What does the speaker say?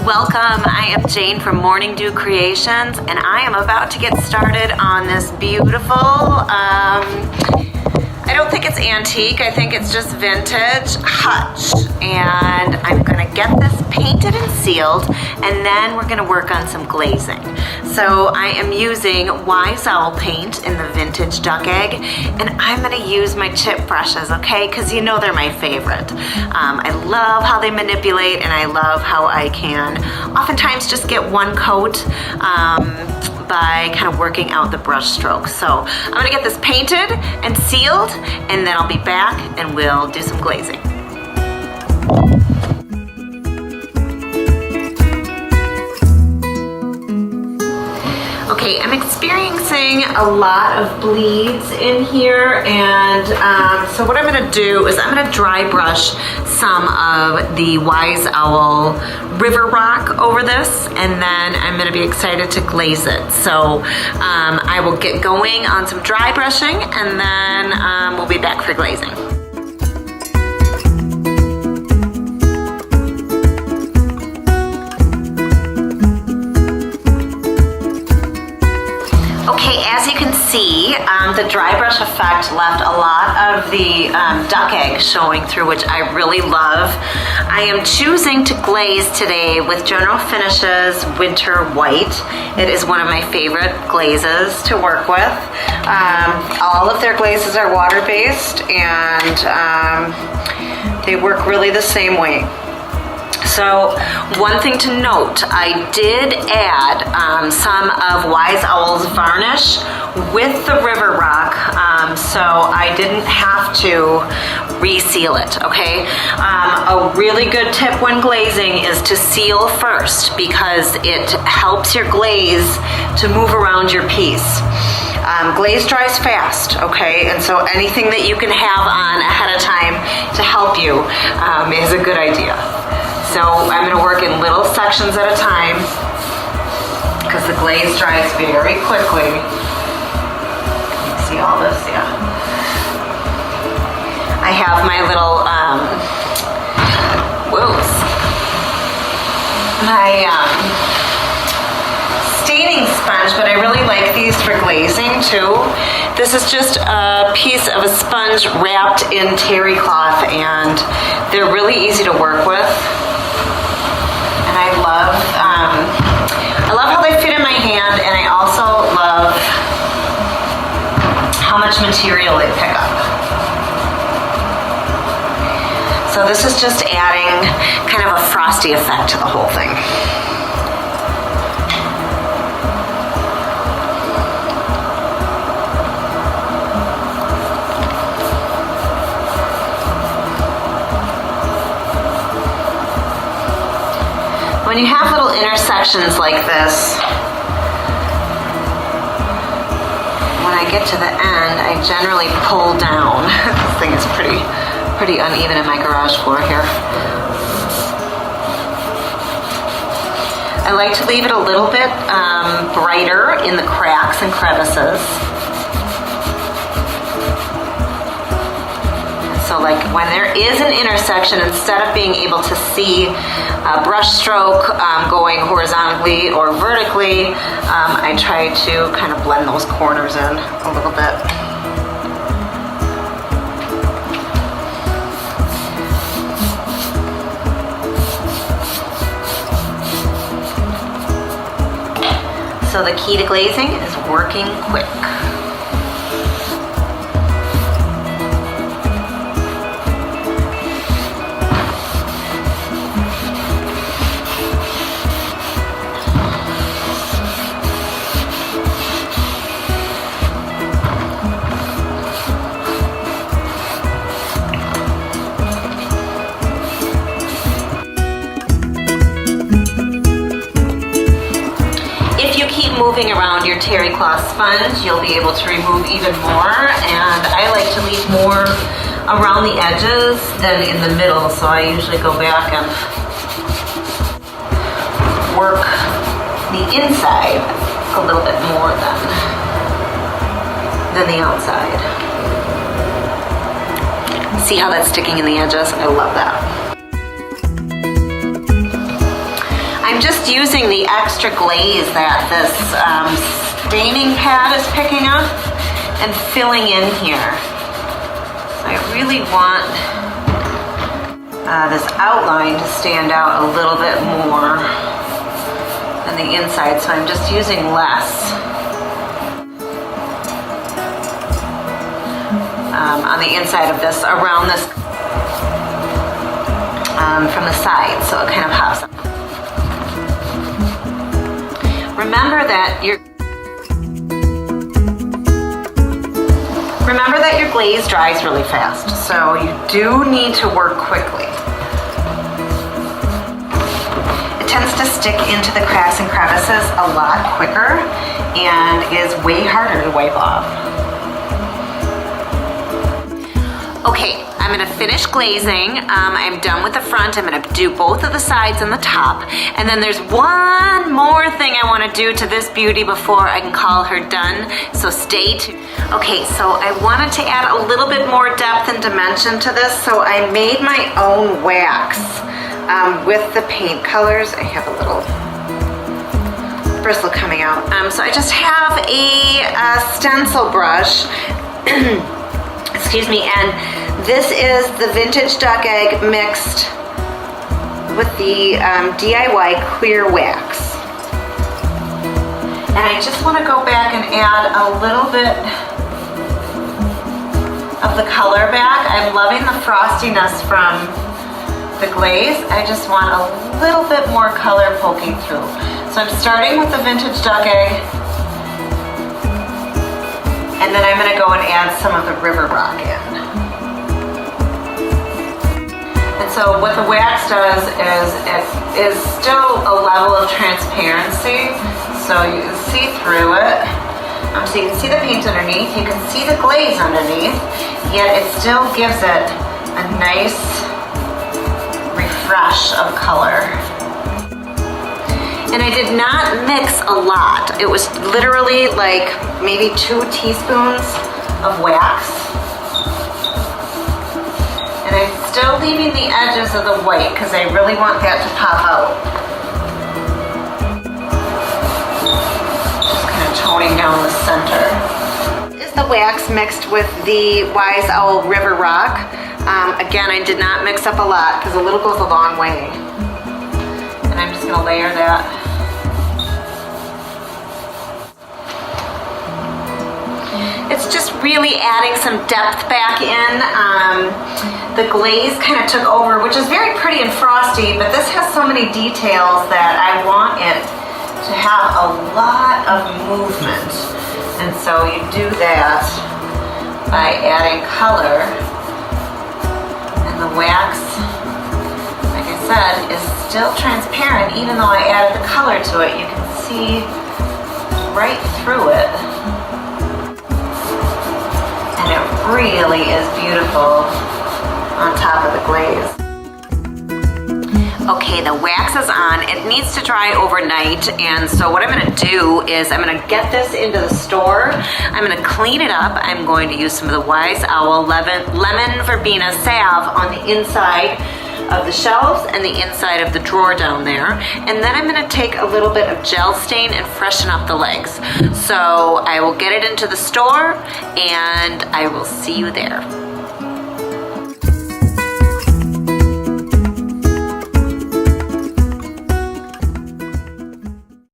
Welcome, I am Jane from Morning Dew Creations, and I am about to get started on this beautiful, I don't think it's antique, I think it's just vintage hutch. And I'm gonna get this painted and sealed, and then we're gonna work on some glazing. So I am using Wise Owl paint in the vintage duck egg, and I'm gonna use my chip brushes, okay? Because you know they're my favorite. I love how they manipulate, and I love how I can oftentimes just get one coat by kind of working out the brush strokes. So I'm gonna get this painted and sealed, and then I'll be back and we'll do some glazing. Okay, I'm experiencing a lot of bleeds in here, and so what I'm gonna do is I'm gonna dry brush some of the Wise Owl River Rock over this, and then I'm gonna be excited to glaze it. So I will get going on some dry brushing, and then we'll be back for glazing. Okay, as you can see, the dry brush effect left a lot of the duck egg showing through, which I really love. I am choosing to glaze today with General Finishes Winter White. It is one of my favorite glazes to work with. All of their glazes are water-based, and they work really the same way. So one thing to note, I did add some of Wise Owl's varnish with the River Rock, so I didn't have to reseal it, okay? A really good tip when glazing is to seal first, because it helps your glaze to move around your piece. Glaze dries fast, okay? And so anything that you can have on ahead of time to help you is a good idea. So I'm going to work in little sections at a time because the glaze dries very quickly. You see all this? Yeah. I have my little, my staining sponge, but I really like these for glazing too. This is just a piece of a sponge wrapped in terry cloth, and they're really easy to work with. And I love how they fit in my hand, and I also love how much material they pick up. So this is just adding kind of a frosty effect to the whole thing. When you have little intersections like this, when I get to the end, I generally pull down. This thing is pretty uneven in my garage floor here. I like to leave it a little bit brighter in the cracks and crevices. So like when there is an intersection, instead of being able to see a brush stroke going horizontally or vertically, I try to kind of blend those corners in a little bit. So the key to glazing is working quick. Moving around your terry cloth sponge, you'll be able to remove even more, and I like to leave more around the edges than in the middle, so I usually go back and work the inside a the outside. See how that's sticking in the edges? I love that. I'm just using the extra glaze that this staining pad is picking up and filling in here. I really want this outline to stand out a little bit more than the inside, so I'm just using less on the inside of this, around this, from the side, so it kind of pops up. Remember that your glaze dries really fast, so you do need to work quickly. It tends to stick into the cracks and crevices a lot quicker and is way harder to wipe off. Okay, I'm gonna finish glazing. I'm done with the front. I'm gonna do both of the sides and the top. And then there's one more thing I wanna do to this beauty before I can call her done, so stay tuned. Okay, so I wanted to add a little bit more depth and dimension to this, so I made my own wax with the paint colors. I have a little bristle coming out. So I just have a stencil brush, excuse me, and this is the vintage duck egg mixed with the DIY clear wax. And I just want to go back and add a little bit of the color back. I'm loving the frostiness from the glaze. I just want a little bit more color poking through. So I'm starting with the vintage duck egg, and then I'm going to go and add some of the river rock in. And so what the wax does is it is still a level of transparency, so you can see through it. So you can see the paint underneath, you can see the glaze underneath, yet it still gives it a nice refresh of color. And I did not mix a lot. It was literally like maybe 2 teaspoons of wax. And I'm still leaving the edges of the white because I really want that to pop out. Just kind of toning down the center. This is the wax mixed with the Wise Owl River Rock. Again, I did not mix up a lot because a little goes a long way. And I'm just going to layer that. It's just really adding some depth back in. The glaze kind of took over, which is very pretty and frosty, but this has so many details that I want it to have a lot of movement. And so you do that by adding color. And the wax, like I said, is still transparent. Even though I added the color to it, you can see right through it. And it really is beautiful on top of the glaze. Okay, the wax is on. It needs to dry overnight, and so what I'm gonna do is I'm gonna get this into the store. I'm gonna clean it up. I'm going to use some of the Wise Owl Lemon Verbena salve on the inside of the shelves and the inside of the drawer down there. And then I'm gonna take a little bit of gel stain and freshen up the legs. So I will get it into the store and I will see you there.